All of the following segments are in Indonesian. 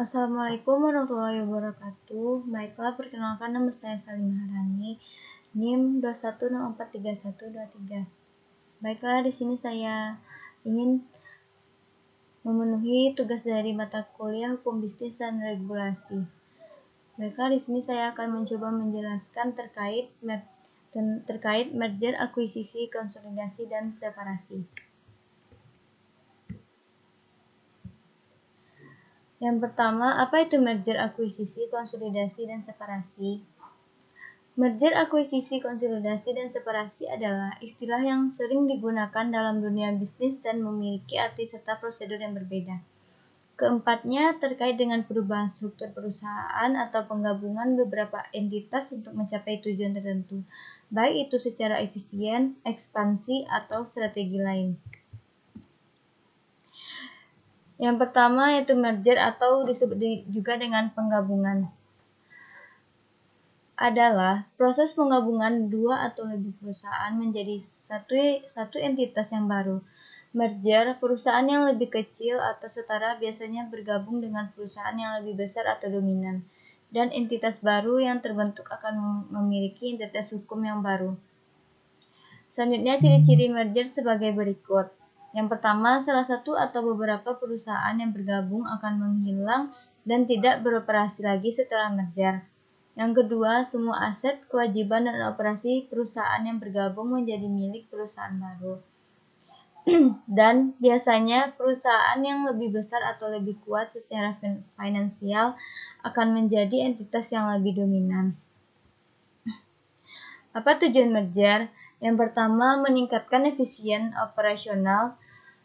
Assalamualaikum warahmatullahi wabarakatuh. Baiklah, perkenalkan nama saya Salim Harani, NIM 21043123. Baiklah, di sini saya ingin memenuhi tugas dari mata kuliah Hukum Bisnis dan Regulasi. Baiklah, di sini saya akan mencoba menjelaskan terkait merger, akuisisi, konsolidasi, dan separasi. Yang pertama, apa itu merger, akuisisi, konsolidasi, dan separasi? Merger, akuisisi, konsolidasi, dan separasi adalah istilah yang sering digunakan dalam dunia bisnis dan memiliki arti serta prosedur yang berbeda. Keempatnya terkait dengan perubahan struktur perusahaan atau penggabungan beberapa entitas untuk mencapai tujuan tertentu, baik itu secara efisien, ekspansi, atau strategi lain. Yang pertama yaitu merger atau disebut juga dengan penggabungan. Adalah proses penggabungan dua atau lebih perusahaan menjadi satu entitas yang baru. Merger, perusahaan yang lebih kecil atau setara biasanya bergabung dengan perusahaan yang lebih besar atau dominan, dan entitas baru yang terbentuk akan memiliki entitas hukum yang baru. Selanjutnya, ciri-ciri merger sebagai berikut. Yang pertama, salah satu atau beberapa perusahaan yang bergabung akan menghilang dan tidak beroperasi lagi setelah merger. Yang kedua, semua aset, kewajiban, dan operasi perusahaan yang bergabung menjadi milik perusahaan baru. Dan biasanya perusahaan yang lebih besar atau lebih kuat secara finansial akan menjadi entitas yang lebih dominan. Apa tujuan merger? Yang pertama, meningkatkan efisien operasional.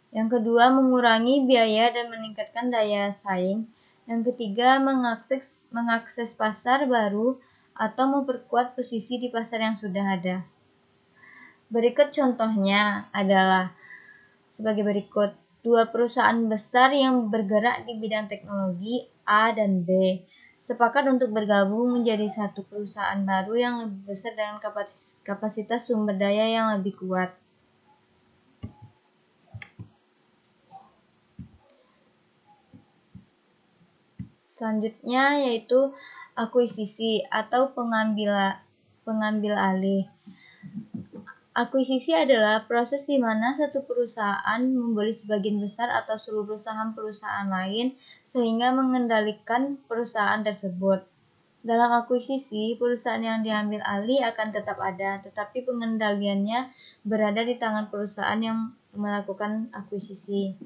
Yang kedua, mengurangi biaya dan meningkatkan daya saing. Yang ketiga, mengakses pasar baru atau memperkuat posisi di pasar yang sudah ada. Berikut contohnya adalah sebagai berikut. Dua perusahaan besar yang bergerak di bidang teknologi A dan B sepakat untuk bergabung menjadi satu perusahaan baru yang lebih besar dengan kapasitas sumber daya yang lebih kuat. Selanjutnya yaitu akuisisi atau pengambil alih. Akuisisi adalah proses di mana satu perusahaan membeli sebagian besar atau seluruh saham perusahaan lain sehingga mengendalikan perusahaan tersebut. Dalam akuisisi, perusahaan yang diambil alih akan tetap ada, tetapi pengendaliannya berada di tangan perusahaan yang melakukan akuisisi.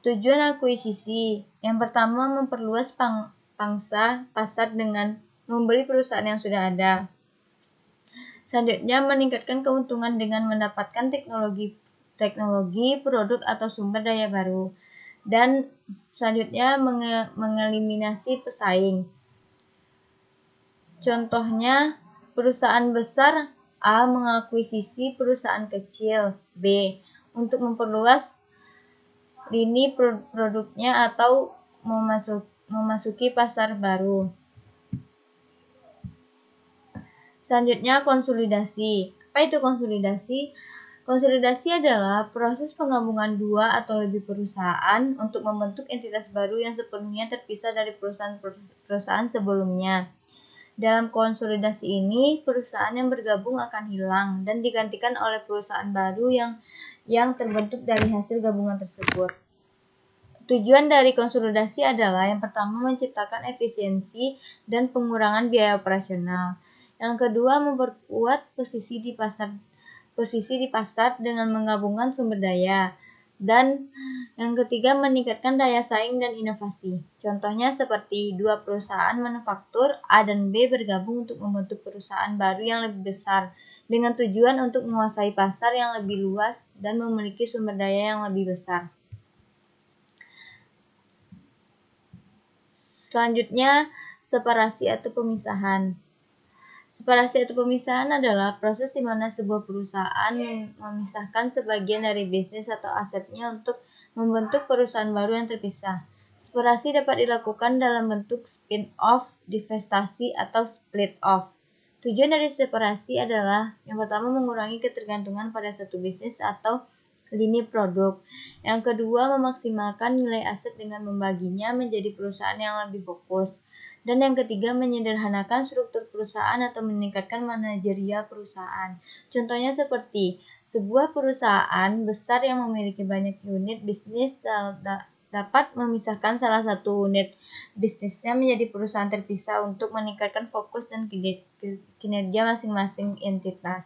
Tujuan akuisisi yang pertama, memperluas pangsa pasar dengan membeli perusahaan yang sudah ada. Selanjutnya, meningkatkan keuntungan dengan mendapatkan teknologi, produk atau sumber daya baru. Dan selanjutnya, mengeliminasi pesaing. Contohnya, perusahaan besar A mengakuisisi perusahaan kecil B untuk memperluas lini produknya atau memasuki pasar baru. Selanjutnya, konsolidasi. Apa itu konsolidasi? Konsolidasi adalah proses penggabungan dua atau lebih perusahaan untuk membentuk entitas baru yang sepenuhnya terpisah dari perusahaan sebelumnya. Dalam konsolidasi ini, perusahaan yang bergabung akan hilang dan digantikan oleh perusahaan baru yang terbentuk dari hasil gabungan tersebut. Tujuan dari konsolidasi adalah yang pertama, menciptakan efisiensi dan pengurangan biaya operasional. Yang kedua, memperkuat posisi di pasar dengan menggabungkan sumber daya. Dan yang ketiga, meningkatkan daya saing dan inovasi. Contohnya seperti dua perusahaan manufaktur A dan B bergabung untuk membentuk perusahaan baru yang lebih besar dengan tujuan untuk menguasai pasar yang lebih luas dan memiliki sumber daya yang lebih besar. Selanjutnya, separasi atau pemisahan. Separasi atau pemisahan adalah proses di mana sebuah perusahaan memisahkan sebagian dari bisnis atau asetnya untuk membentuk perusahaan baru yang terpisah. Separasi dapat dilakukan dalam bentuk spin-off, divestasi, atau split-off. Tujuan dari separasi adalah yang pertama, mengurangi ketergantungan pada satu bisnis atau lini produk. Yang kedua, memaksimalkan nilai aset dengan membaginya menjadi perusahaan yang lebih fokus. Dan yang ketiga, menyederhanakan struktur perusahaan atau meningkatkan manajerial perusahaan. Contohnya seperti sebuah perusahaan besar yang memiliki banyak unit bisnis dapat memisahkan salah satu unit bisnisnya menjadi perusahaan terpisah untuk meningkatkan fokus dan kinerja masing-masing entitas.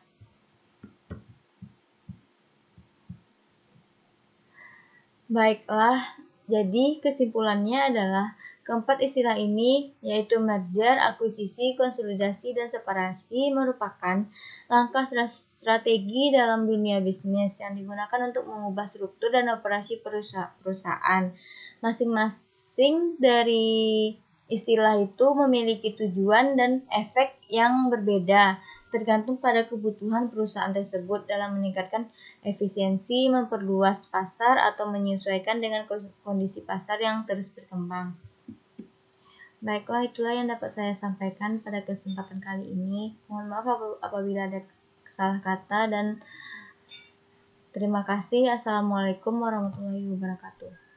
Baiklah, jadi kesimpulannya adalah keempat istilah ini, yaitu merger, akuisisi, konsolidasi, dan separasi, merupakan langkah strategi dalam dunia bisnis yang digunakan untuk mengubah struktur dan operasi perusahaan. Masing-masing dari istilah itu memiliki tujuan dan efek yang berbeda, tergantung pada kebutuhan perusahaan tersebut dalam meningkatkan efisiensi, memperluas pasar, atau menyesuaikan dengan kondisi pasar yang terus berkembang. Baiklah, itulah yang dapat saya sampaikan pada kesempatan kali ini. Mohon maaf apabila ada salah kata, dan terima kasih. Assalamualaikum warahmatullahi wabarakatuh.